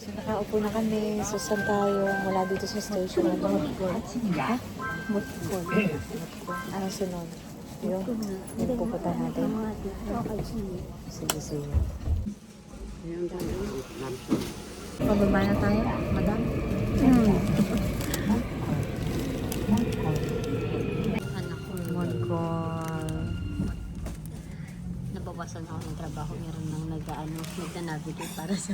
So, nakaupo na kami. So, saan tayo? Wala dito sa station. Ha? Motkon. Anong sunod? Yung pupunta natin. Sige, sige. Pababa na tayo, madam? Anak ko. Motkon. Nabawasan ako ng trabaho. Meron nang nagda-navigate para sa...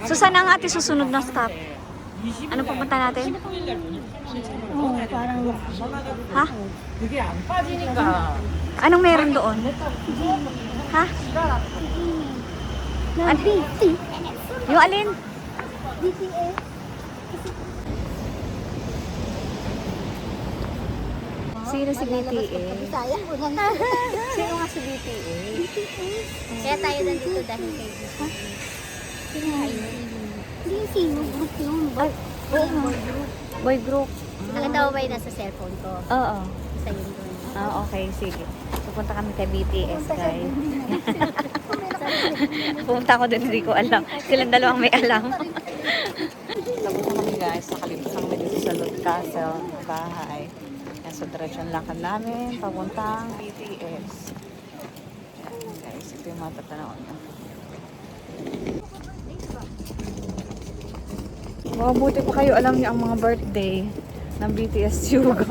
So, saan ang ate susunod na stop? Anong pupunta natin? Oo, parang... Ha? Anong meron doon? Ha? Ano? Yung alin? BTS. Sino si BTS? Sayang po lang. Sino nga si BTS? Kaya tayo nandito dahil kay BTS. Sino nga yun? Hindi yung sino. Group yun. Boy group. Boy group. Nakita mo ba yun nasa cellphone ko? Oo. Isa yun doon. Ah, okay. Sige. Pupunta kami kay BTS, guys. Pupunta ako doon, hindi ko alam. Silang dalawang may alam. Tapos na kami, guys. Nakalimutan kami dito sa Lord Castle, bahay. Yan, so, diretsyon lakad namin. Papuntang BTS. Yan, guys. Ito yung mga tatanaw niya. Mabuti pa kayo alam niyo ang mga birthday ng BTS Sugar.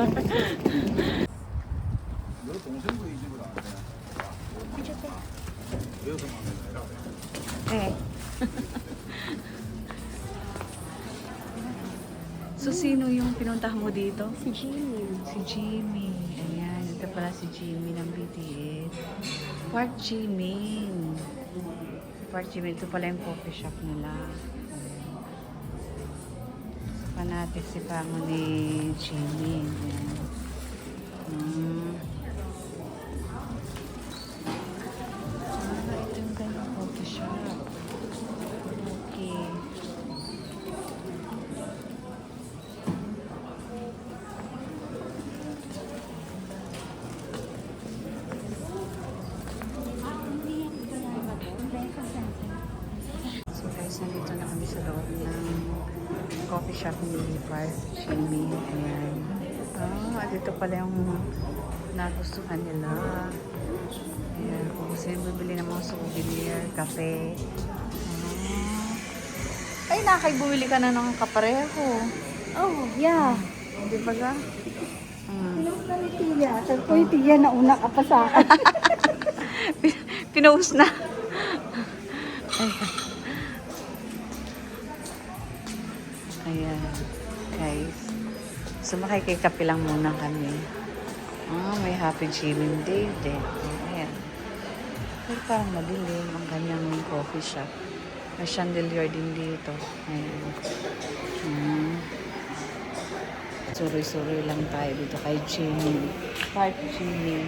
Eh. So, sino yung pinuntahan mo dito? Si Jimmy. Si Jimmy. Ayan, ito pala si Jimmy ng BTS. Park Jimin. Park Jimin. Ito pala yung coffee shop nila. Fanatic si Pango ni Jimmy. Ayan. Ito yung kanyang coffee shop. Okay. So guys, nandito na kami sa loob ng coffee shop ni Park Jimmy. Ayan. At ito pala yung nagustuhan nila. Ayan. Kung gusto yung bibili ng mga souvenir, kape. Ay, nakay bumili ka na ng kapareho. Oh, yeah. Di ba ga? Pinusta ni Tia. Sabi ko, Tia, nauna ka pa sa akin. Pinost na. Ayan. Guys. Sumakay kay kape lang muna kami. May Happy Jimin Day din. Ayan. Pero parang madilim ang kanyang coffee shop. May chandelier din dito. Ayan. Suri-suri lang tayo dito kay Jimin. Park Jimin.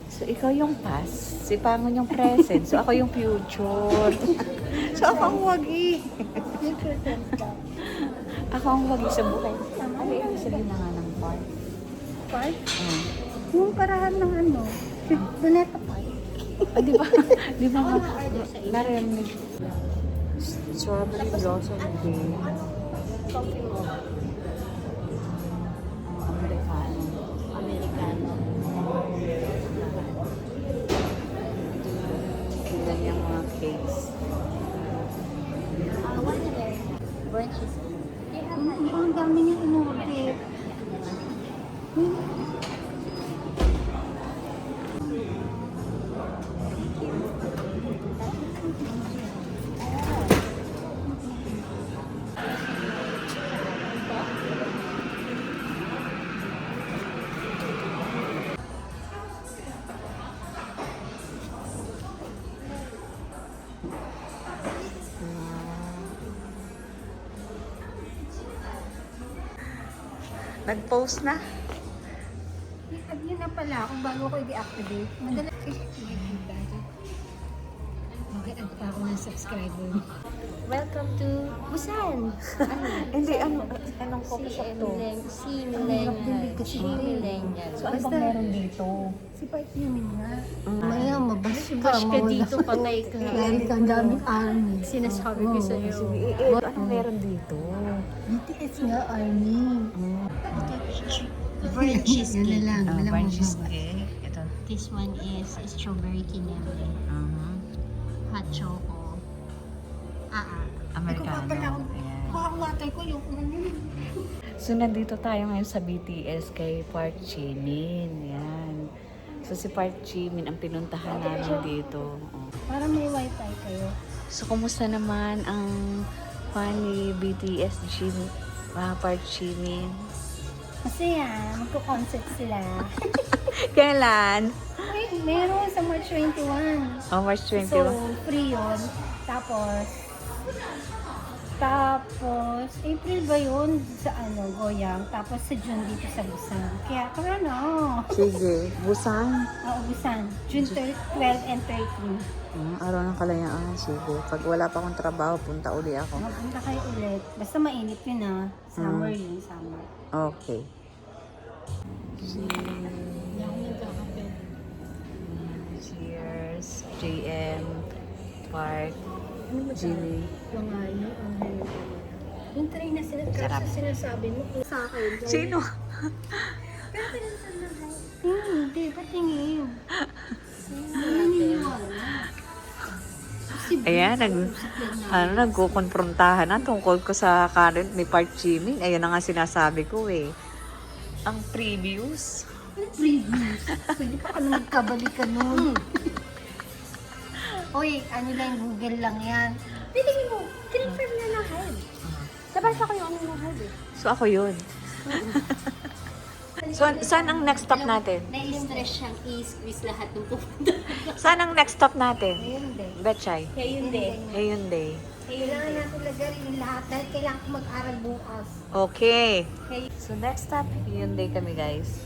So, ikaw yung past. Si Pangon yung present. So, ako yung future. So, ako ang wagi. Ako ang wagi sa buhay. Ano yung sabihin na nga ng park? Park? Yung parahan ng ano. Doneta Park. Di ba? Di ba nga? Narinig. Strawberry blossom day. Coffee mo. Americano. Americano. Tignan yung mga cakes. What is there? Burnt cheesecake. Ang dami niyang inulit. Nag-post na. Yun na pala, kung bago ko i-deactivate. Madala kasi okay, ang pa ako ng subscriber. Welcome to Busan! Hindi, anong coffee shop to? Si Millennial. So, ano bang meron dito? Si Park Jimin nga. Maya, mabas Bash ka dito, patay ka. Meron kang daming army. Sinasabi ko sa'yo. Anong meron dito? BTS nga, army. Burnt cheesecake. Yun na lang. Wala Burnt mong cheesecake. Ito. This one is strawberry kineme. Hot choco. Americano. Ayan. Kakawatay ko yung So, nandito tayo ngayon sa BTS kay Park Jimin. Yan. So, si Park Jimin ang pinuntahan namin dito. Oh. Para may wifi kayo. So, kumusta naman ang fan ni BTS Jimin? Park Jimin? Masaya, magko-concert sila. Kailan? Meron sa March 21. Oh, March 21. So, free yun. Tapos, April ba yun sa Goyang? Tapos sa June dito sa Busan. Kaya, tara na. Sige. Busan? Oo, Busan. June 12 and 13. Araw ng kalayaan. Sige. Pag wala pa akong trabaho, punta uli ako. Magpunta kayo ulit. Basta mainit yun Summer yun, summer. Okay. Cheers. JM. Park. Jimmy. Yung train na sila, Sarap. kasi sinasabi mo sa akin. Sino? Pero pinansan na hindi, patingin. Naniniwala. Ayan, nagkukonfrontahan na tungkol ko sa current ni Park Jimin. Ayan na nga sinasabi ko eh. Ang previews. Previews. Pwede pa ka na magkabalikan nun. Oy, lang, Google lang yan. Piligin mo, kinonfirm na lahat. Nabasa ko yung lahat eh. So ako yun. So, saan ang next stop natin? Na-stress siyang i-squeeze lahat ng pupunta. Saan ang next stop natin? Hyundai. Betchay. Hyundai. Hyundai. Kailangan natin lagarin yung lahat dahil kailangan ko mag-aral bukas. Okay. So next stop, Hyundai kami guys.